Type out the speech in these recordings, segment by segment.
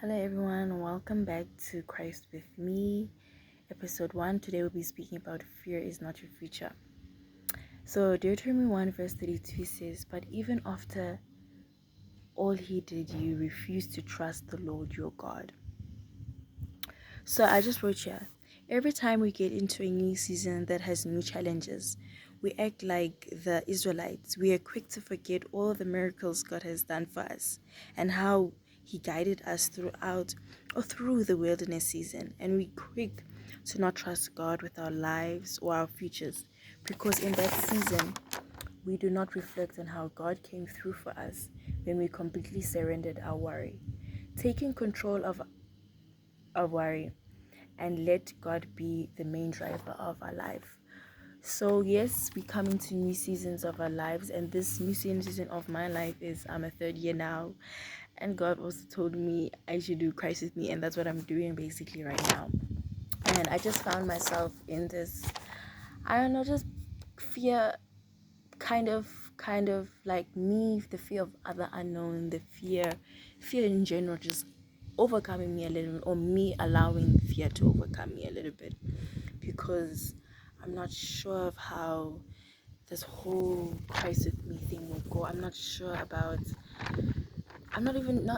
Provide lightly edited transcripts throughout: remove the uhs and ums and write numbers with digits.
Hello, everyone. Welcome back to Christ with Me, episode 1. Today, we'll be speaking about fear is not your future. So, Deuteronomy 1, verse 32 says, "But even after all he did, you refused to trust the Lord your God." So, I just wrote here, every time we get into a new season that has new challenges, we act like the Israelites. We are quick to forget all the miracles God has done for us and how he guided us through the wilderness season. And we quick to not trust God with our lives or our futures, because in that season, we do not reflect on how God came through for us when we completely surrendered our worry. Taking control of our worry and let God be the main driver of our life. So yes, we come into new seasons of our lives, and this new season of my life is I'm a third year now, and God also told me I should do Christ with Me, and that's what I'm doing basically right now. And I just found myself in this, I don't know, just fear, kind of like me, the fear of other unknown, the fear in general, just overcoming me a little, or me allowing fear to overcome me a little bit, because I'm not sure of how this whole Christ with Me thing will go. I'm not sure about, I'm not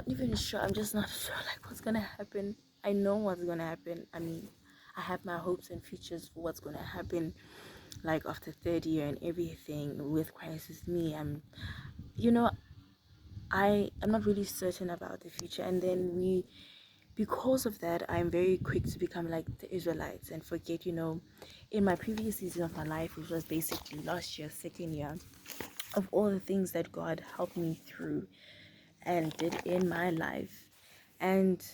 even sure. I'm just not sure like what's gonna happen. I know what's gonna happen. I mean, I have my hopes and futures for what's gonna happen, like after third year and everything with Christ with Me. You know, I am not really certain about the future, and then because of that, I'm very quick to become like the Israelites and forget, in my previous season of my life, which was basically last year, second year, of all the things that God helped me through and did in my life. And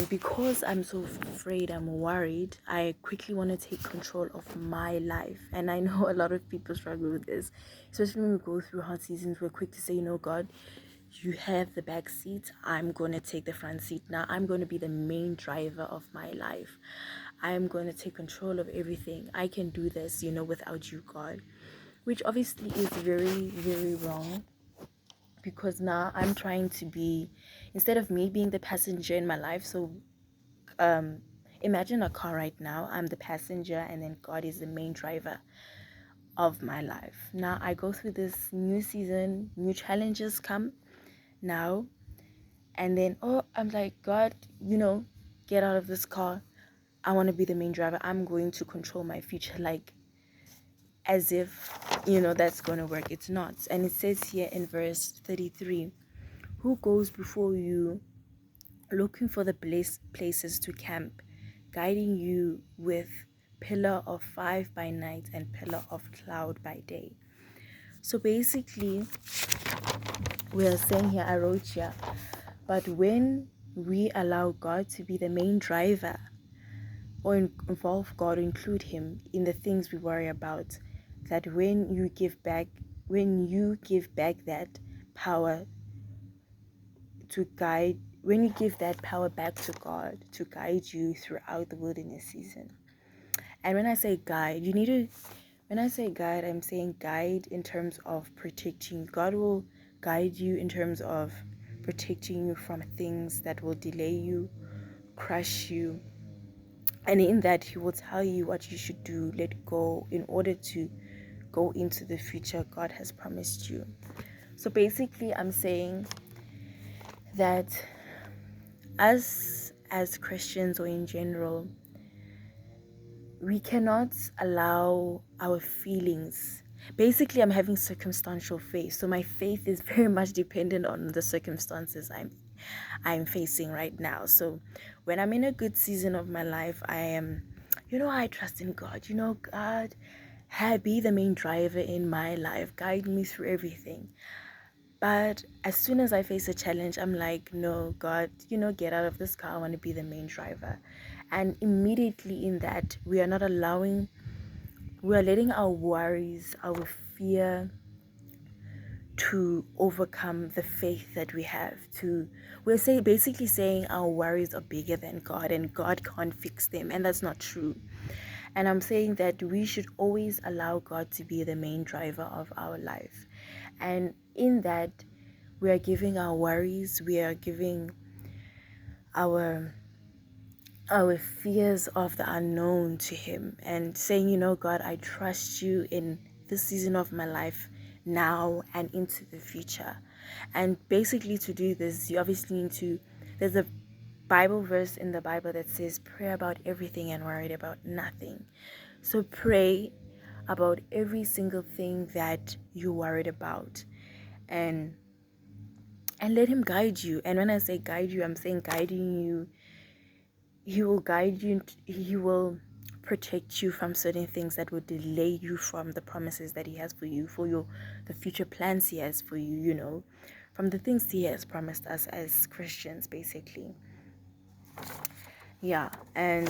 because I'm so afraid, I'm worried, I quickly want to take control of my life. And I know a lot of people struggle with this, especially when we go through hard seasons. We're quick to say, God, you have the back seat. I'm going to take the front seat now. I'm going to be the main driver of my life. I'm going to take control of everything. I can do this, without you, God. Which obviously is very, very wrong, because now I'm trying to be, instead of me being the passenger in my life. So imagine a car right now. I'm the passenger, and then God is the main driver of my life. Now I go through this new season, new challenges come now, and then I'm like, God, get out of this car. I want to be the main driver. I'm going to control my future, like as if that's going to work. It's not. And it says here in verse 33, who goes before you looking for the places to camp, guiding you with pillar of fire by night and pillar of cloud by day. So basically, we are saying here, I wrote here, but when we allow God to be the main driver, or involve God, or include him in the things we worry about, that when you give back that power to guide, when you give that power back to God to guide you throughout the wilderness season. And when I say guide, when I say guide, I'm saying guide in terms of protecting. God will guide you in terms of protecting you from things that will delay you, crush you. And in that, he will tell you what you should do, let go, in order to go into the future God has promised you. So basically, I'm saying that as Christians, or in general, we cannot allow our feelings. Basically, I'm having circumstantial faith, so my faith is very much dependent on the circumstances I'm facing right now. So when I'm in a good season of my life, I am, I trust in God. God, be the main driver in my life, guide me through everything. But as soon as I face a challenge, I'm like, no, God, get out of this car. I want to be the main driver. And immediately in that, we are letting our worries, our fear, to overcome the faith that we have. We're basically saying our worries are bigger than God, and God can't fix them. And that's not true. And I'm saying that we should always allow God to be the main driver of our life. And in that, we are giving our worries, we are giving our fears of the unknown to him, and saying, God, I trust you in this season of my life now and into the future. And basically, to do this, you obviously need to, there's a Bible verse in the Bible that says, pray about everything and worry about nothing. So pray about every single thing that you're worried about, and let him guide you. And when I say guide you, I'm saying guiding you. He will guide you. He will protect you from certain things that will delay you from the promises that he has for you, the future plans he has for you, from the things he has promised us as Christians, basically. Yeah. And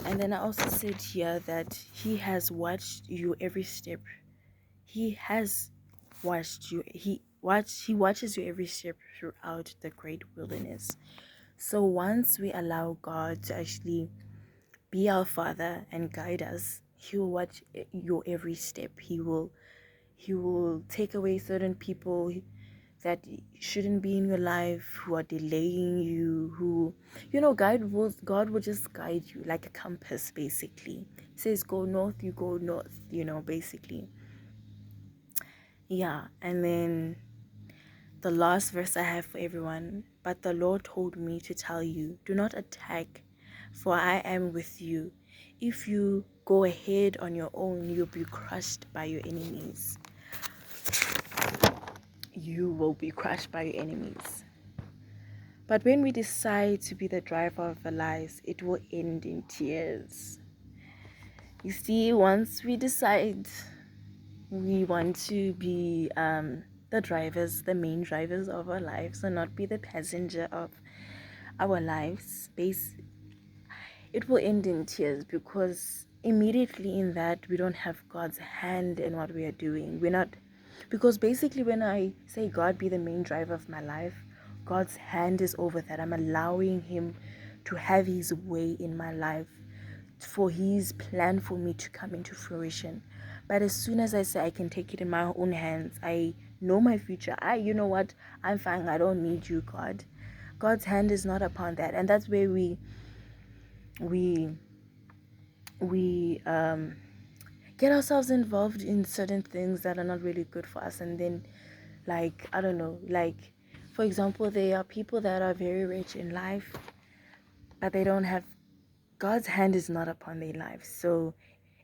then I also said here that he has watched you every step. He has watched you. He watches you every step throughout the great wilderness. So once we allow God to actually be our Father and guide us, he will watch your every step. He will take away certain people that shouldn't be in your life, who are delaying you, who, God will just guide you like a compass, basically. He says, go north, you go north, basically. Yeah. And then the last verse I have for everyone, but the Lord told me to tell you, do not attack, for I am with you. If you go ahead on your own, you'll be crushed by your enemies. You will be crushed by your enemies. But when we decide to be the driver of our lives, it will end in tears. You see, once we decide we want to be the main drivers of our lives, and not be the passenger of our lives, it will end in tears, because immediately in that we don't have God's hand in what we are doing. Because basically when I say God be the main driver of my life, God's hand is over that. I'm allowing him to have his way in my life, for his plan for me to come into fruition. But as soon as I say I can take it in my own hands, I know my future, you know what, I'm fine, I don't need you, God. God's hand is not upon that. And that's where we get ourselves involved in certain things that are not really good for us. And then, like, I don't know, like, for example, there are people that are very rich in life, but they don't have, God's hand is not upon their lives, so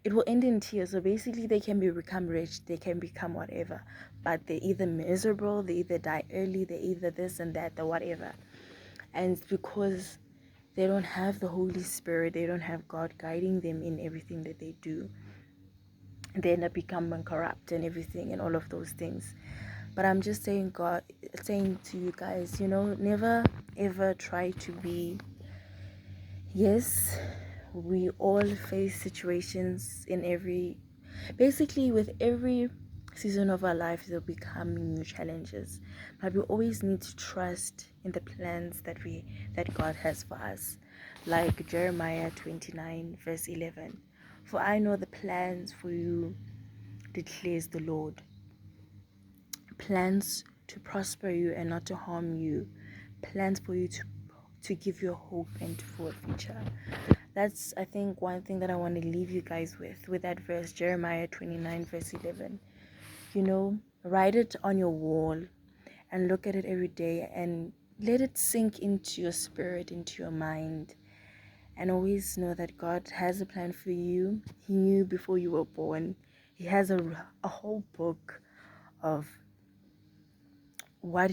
it will end in tears. So basically they can become rich, they can become whatever, but they're either miserable, they either die early, they either this and that, or whatever. And it's because they don't have the Holy Spirit, they don't have God guiding them in everything that they do. They end up becoming corrupt and everything and all of those things. But I'm just saying to you guys, never ever try to be, yes, we all face situations basically with every season of our life, there'll be coming new challenges, but we always need to trust in the plans that God has for us. Like Jeremiah 29 verse 11, for I know the plans for you, declares the Lord, plans to prosper you and not to harm you, plans for you to give you a hope and for a future. That's, I think, one thing that I want to leave you guys with that verse, Jeremiah 29 verse 11. Write it on your wall and look at it every day, and let it sink into your spirit, into your mind. And always know that God has a plan for you. He knew before you were born. He has a whole book of what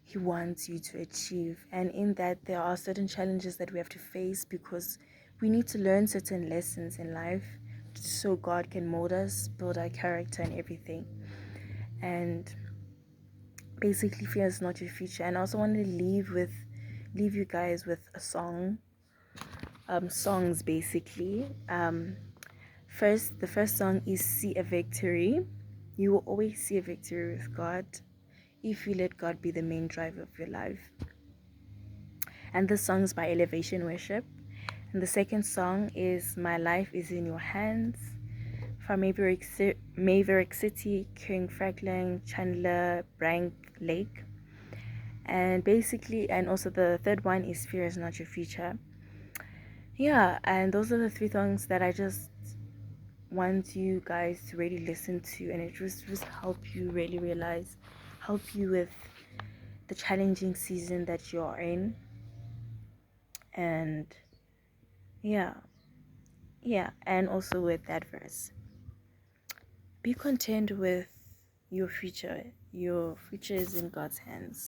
he wants you to achieve. And in that, there are certain challenges that we have to face, because we need to learn certain lessons in life so God can mold us, build our character and everything. And basically, fear is not your future. And I also want to leave you guys with a songs basically. The first song is See a Victory. You will always see a victory with God if you let God be the main driver of your life. And this song is by Elevation Worship. And the second song is My Life is in Your Hands, from Maverick City, King Franklin, Chandler, Brank Lake. And basically, and also the third one is fear is not your future. Yeah, and those are the three things that I just want you guys to really listen to, and it just help you really realize, help you with the challenging season that you're in. And yeah, and also with that verse, be content with your future. Your future is in God's hands.